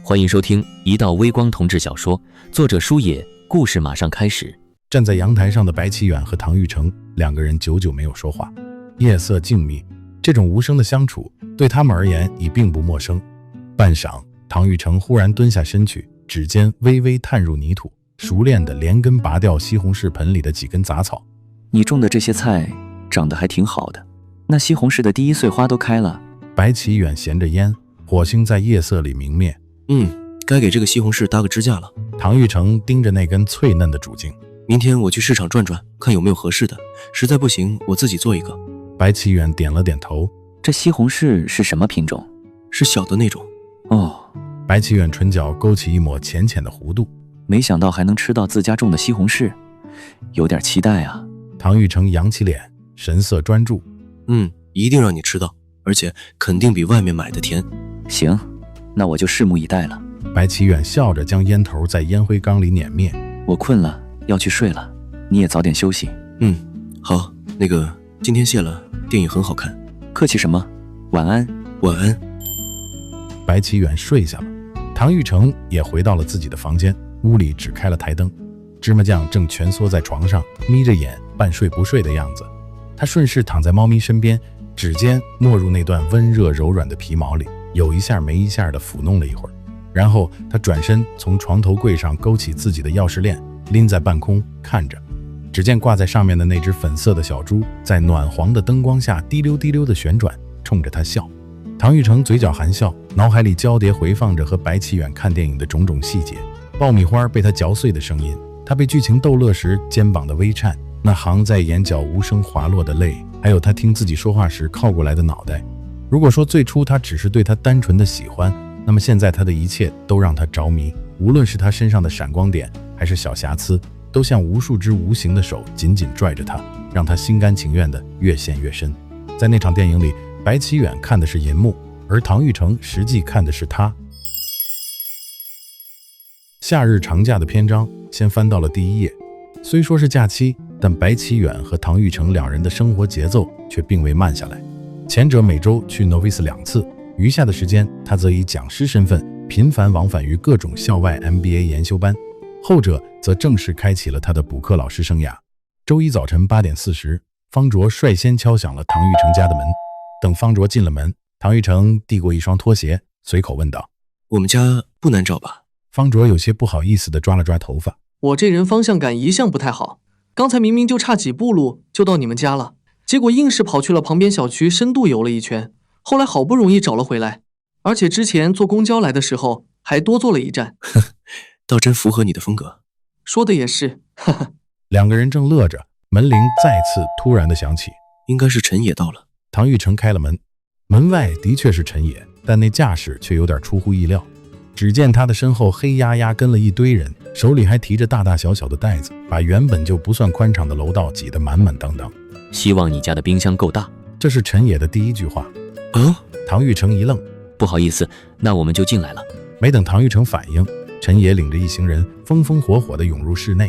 欢迎收听一道微光同志小说，作者书野，故事马上开始。站在阳台上的白启远和唐玉成两个人久久没有说话，夜色静谧，这种无声的相处对他们而言已并不陌生。半晌，唐玉成忽然蹲下身去，指尖微微探入泥土，熟练地连根拔掉西红柿盆里的几根杂草。你种的这些菜长得还挺好的，那西红柿的第一穗花都开了。白启远衔着烟，火星在夜色里明灭。该给这个西红柿搭个支架了。唐玉成盯着那根脆嫩的主茎。明天我去市场转转，看有没有合适的，实在不行我自己做一个。白启远点了点头。这西红柿是什么品种？是小的那种。哦，白启远唇角勾起一抹浅浅的弧度。没想到还能吃到自家种的西红柿，有点期待啊。唐玉成扬起脸，神色专注。一定让你吃到，而且肯定比外面买的甜。行，那我就拭目以待了。白启远笑着将烟头在烟灰缸里碾灭。我困了，要去睡了，你也早点休息。好，那个今天谢了，电影很好看。客气什么，晚安。晚安。白启远睡下了，唐玉成也回到了自己的房间，屋里只开了台灯。芝麻酱正蜷缩在床上，眯着眼，半睡不睡的样子。他顺势躺在猫咪身边，指尖没入那段温热柔软的皮毛里，有一下没一下地抚弄了一会儿。然后他转身从床头柜上勾起自己的钥匙链，拎在半空看着。只见挂在上面的那只粉色的小猪在暖黄的灯光下滴溜滴溜地旋转，冲着他笑。唐玉成嘴角含笑，脑海里交叠回放着和白启远看电影的种种细节，爆米花被他嚼碎的声音，他被剧情逗乐时肩膀的微颤，那行在眼角无声滑落的泪，还有他听自己说话时靠过来的脑袋。如果说最初他只是对他单纯的喜欢，那么现在他的一切都让他着迷，无论是他身上的闪光点还是小瑕疵，都像无数只无形的手紧紧拽着他，让他心甘情愿地越陷越深。在那场电影里，白启远看的是银幕，而唐玉成实际看的是他。夏日长假的篇章先翻到了第1页，虽说是假期，但白启远和唐玉成两人的生活节奏却并未慢下来。前者每周去 Novice 2次，余下的时间他则以讲师身份频繁往返于各种校外 MBA 研修班，后者则正式开启了他的补课老师生涯。周一早晨8点40，方卓率先敲响了唐玉成家的门。等方卓进了门，唐玉成递过一双拖鞋，随口问道：我们家不难找吧？方卓有些不好意思地抓了抓头发。我这人方向感一向不太好，刚才明明就差几步路就到你们家了，结果硬是跑去了旁边小区深度游了一圈，后来好不容易找了回来，而且之前坐公交来的时候还多坐了一站。倒真符合你的风格。说的也是，哈哈。两个人正乐着，门铃再次突然地响起，应该是陈野到了。唐玉成开了门，门外的确是陈野，但那架势却有点出乎意料。只见他的身后黑压压跟了一堆人，手里还提着大大小小的袋子，把原本就不算宽敞的楼道挤得满满当当。希望你家的冰箱够大。这是陈野的第一句话。唐玉成一愣，不好意思，那我们就进来了。没等唐玉成反应，陈野领着一行人风风火火地涌入室内。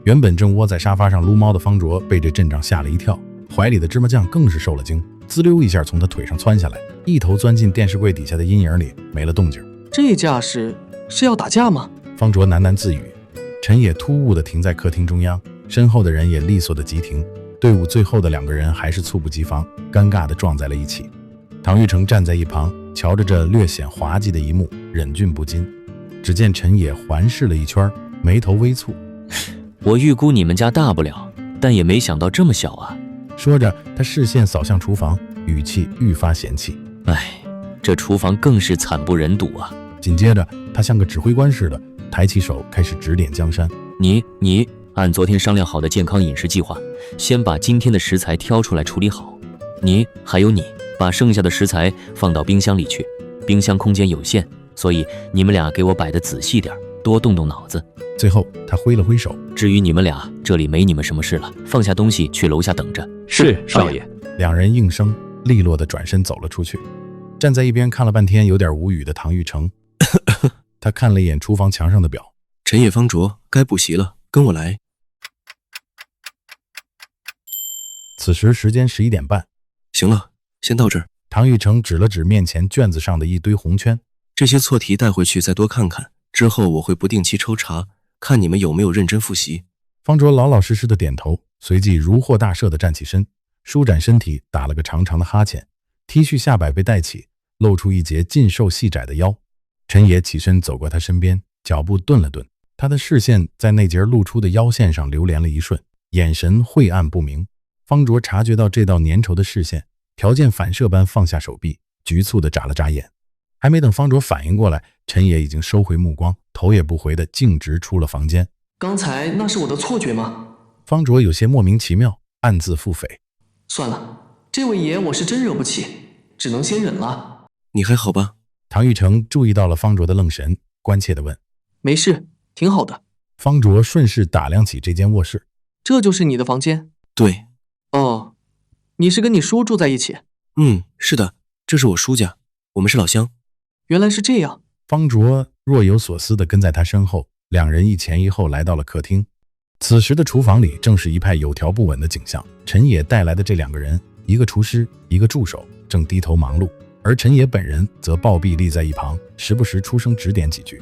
原本正窝在沙发上撸猫的方卓被这阵仗吓了一跳，怀里的芝麻酱更是受了惊，滋溜一下从他腿上窜下来，一头钻进电视柜底下的阴影里，没了动静。这架势是要打架吗？方卓喃喃自语。陈野突兀地停在客厅中央，身后的人也利索地急停，队伍最后的两个人还是猝不及防，尴尬地撞在了一起。唐玉成站在一旁，瞧着这略显滑稽的一幕，忍俊不禁。只见陈野环视了一圈，眉头微蹙。我预估你们家大不了，但也没想到这么小啊。说着，他视线扫向厨房，语气愈发嫌弃。这厨房更是惨不忍睹啊。紧接着，他像个指挥官似的，抬起手开始指点江山。你按昨天商量好的健康饮食计划，先把今天的食材挑出来处理好。还有你，把剩下的食材放到冰箱里去。冰箱空间有限，所以你们俩给我摆得仔细点，多动动脑子。最后，他挥了挥手。至于你们俩，这里没你们什么事了，放下东西去楼下等着。是，少爷。两人应声，利落地转身走了出去。站在一边看了半天有点无语的唐玉成他看了一眼厨房墙上的表，陈野方卓该补习了，跟我来。此时时间11点半。行了，先到这儿。唐玉成指了指面前卷子上的一堆红圈，这些错题带回去再多看看，之后我会不定期抽查，看你们有没有认真复习。方卓老老实实的点头，随即如获大赦的站起身，舒展身体，打了个长长的哈欠。T 恤下摆被带起，露出一截尽瘦细窄的腰。陈野起身走过他身边，脚步顿了顿，他的视线在那截露出的腰线上流连了一瞬，眼神晦暗不明。方卓察觉到这道粘稠的视线，条件反射般放下手臂，局促地眨了眨眼。还没等方卓反应过来，陈野已经收回目光，头也不回地径直出了房间。刚才那是我的错觉吗？方卓有些莫名其妙，暗自腹诽。算了，这位爷我是真惹不起，只能先忍了。你还好吧？唐玉成注意到了方卓的愣神，关切地问。没事，挺好的。方卓顺势打量起这间卧室。这就是你的房间？对。哦，你是跟你叔住在一起？是的，这是我叔家，我们是老乡。原来是这样。方卓若有所思地跟在他身后，两人一前一后来到了客厅。此时的厨房里正是一派有条不紊的景象。陈野带来的这两个人，一个厨师，一个助手，正低头忙碌，而陈野本人则暴毙立在一旁，时不时出声指点几句。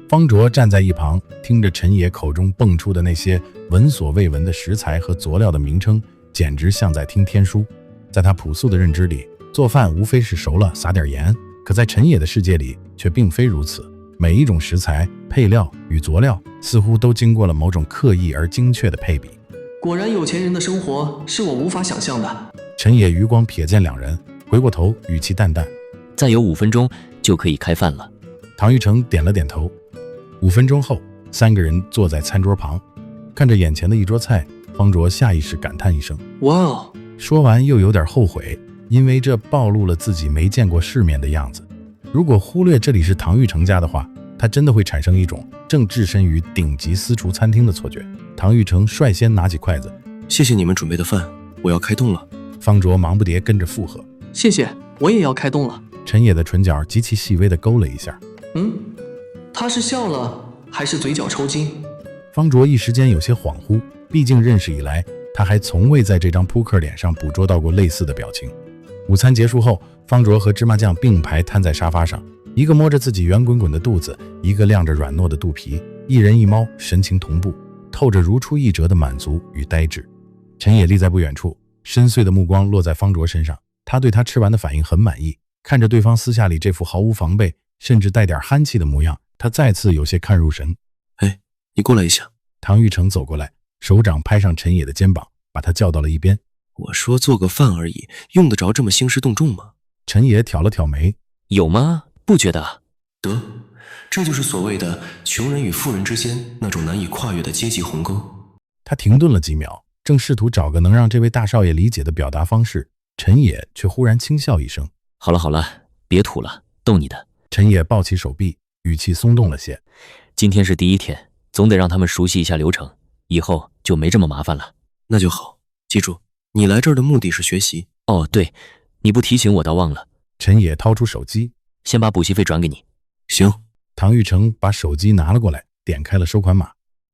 方卓站在一旁，听着陈野口中蹦出的那些闻所未闻的食材和佐料的名称，简直像在听天书。在他朴素的认知里，做饭无非是熟了撒点盐，可在陈野的世界里却并非如此。每一种食材、配料与佐料似乎都经过了某种刻意而精确的配比。果然有钱人的生活是我无法想象的。陈野余光瞥见两人，回过头，语气淡淡：再有5分钟就可以开饭了。唐玉成点了点头。5分钟后，三个人坐在餐桌旁，看着眼前的一桌菜，方卓下意识感叹一声：哇哦！说完又有点后悔，因为这暴露了自己没见过世面的样子。如果忽略这里是唐玉成家的话，他真的会产生一种正置身于顶级私厨餐厅的错觉。唐玉成率先拿起筷子：谢谢你们准备的饭，我要开动了。方卓忙不迭跟着附和：谢谢，我也要开动了。陈野的唇角极其细微地勾了一下。他是笑了还是嘴角抽筋？方卓一时间有些恍惚，毕竟认识以来，他还从未在这张扑克脸上捕捉到过类似的表情。午餐结束后，方卓和芝麻酱并排瘫在沙发上，一个摸着自己圆滚滚的肚子，一个亮着软糯的肚皮，一人一猫，神情同步，透着如出一辙的满足与呆滞。陈野立在不远处，深邃的目光落在方卓身上，他对他吃完的反应很满意。看着对方私下里这副毫无防备，甚至带点憨气的模样，他再次有些看入神。你过来一下。唐玉成走过来，手掌拍上陈野的肩膀，把他叫到了一边。我说做个饭而已，用得着这么兴师动众吗？陈野挑了挑眉：有吗？不觉得？得，这就是所谓的穷人与富人之间那种难以跨越的阶级鸿沟。他停顿了几秒，正试图找个能让这位大少爷理解的表达方式，陈野却忽然轻笑一声：好了好了，别吐了，逗你的。陈野抱起手臂，语气松动了些。今天是第一天，总得让他们熟悉一下流程，以后就没这么麻烦了。那就好，记住，你来这儿的目的是学习。哦，对，你不提醒我倒忘了。陈野掏出手机，先把补习费转给你。行。唐玉成把手机拿了过来，点开了收款码。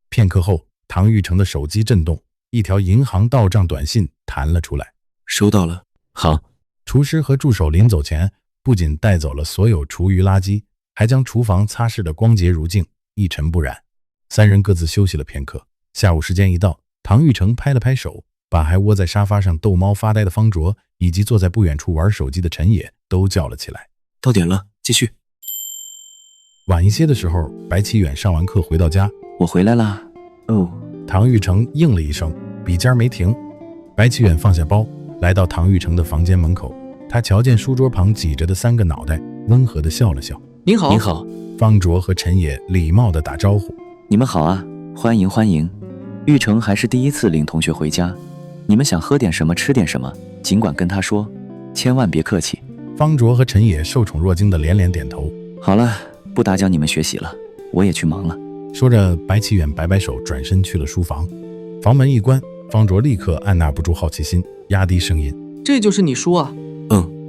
片刻后，唐玉成的手机震动，一条银行到账短信弹了出来。收到了。好。厨师和助手临走前，不仅带走了所有厨余垃圾，还将厨房擦拭得光洁如镜，一尘不染。三人各自休息了片刻。下午时间一到，唐玉成拍了拍手，把还窝在沙发上逗猫发呆的方卓以及坐在不远处玩手机的陈野都叫了起来。到点了，继续。晚一些的时候，白启远上完课回到家。我回来啦。哦。唐玉成应了一声，笔尖没停。白启远放下包，来到唐玉成的房间门口，他瞧见书桌旁挤着的三个脑袋，温和地笑了笑。您好。您好。方卓和陈野礼貌地打招呼。你们好啊，欢迎欢迎。玉成还是第一次领同学回家，你们想喝点什么吃点什么，尽管跟他说，千万别客气。方卓和陈野受宠若惊的连连点头。好了，不打搅你们学习了，我也去忙了。说着，白启远摆摆手，转身去了书房。房门一关，方卓立刻按捺不住好奇心，压低声音：这就是你叔啊？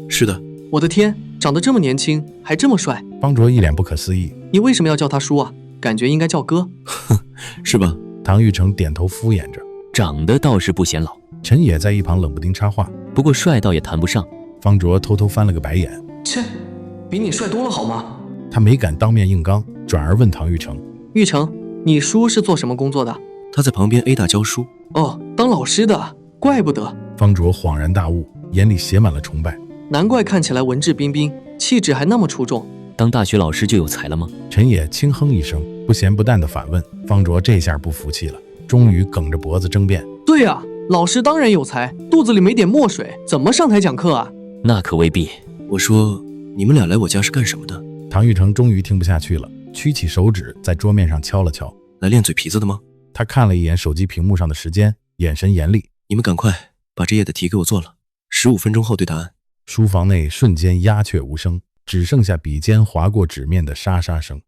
是的。我的天，长得这么年轻，还这么帅。方卓一脸不可思议：你为什么要叫他叔啊？感觉应该叫哥。是吧？唐玉成点头敷衍着。长得倒是不显老。陈野在一旁冷不丁插话：不过帅倒也谈不上。方卓偷偷翻了个白眼：切，比你帅多了好吗？他没敢当面硬刚，转而问唐玉成：“玉成，你叔是做什么工作的？”他在旁边 A 大教书。哦，当老师的，怪不得。方卓恍然大悟，眼里写满了崇拜。难怪看起来文质彬彬，气质还那么出众。当大学老师就有才了吗？陈野轻哼一声，不咸不淡地反问。方卓这下不服气了，终于梗着脖子争辩：“对啊，老师当然有才，肚子里没点墨水，怎么上台讲课啊？”那可未必。我说，你们俩来我家是干什么的？唐玉成终于听不下去了，屈起手指在桌面上敲了敲。来练嘴皮子的吗？他看了一眼手机屏幕上的时间，眼神严厉：“你们赶快把这页的题给我做了，15分钟后对答案。”书房内瞬间鸦雀无声，只剩下笔尖划过纸面的沙沙声。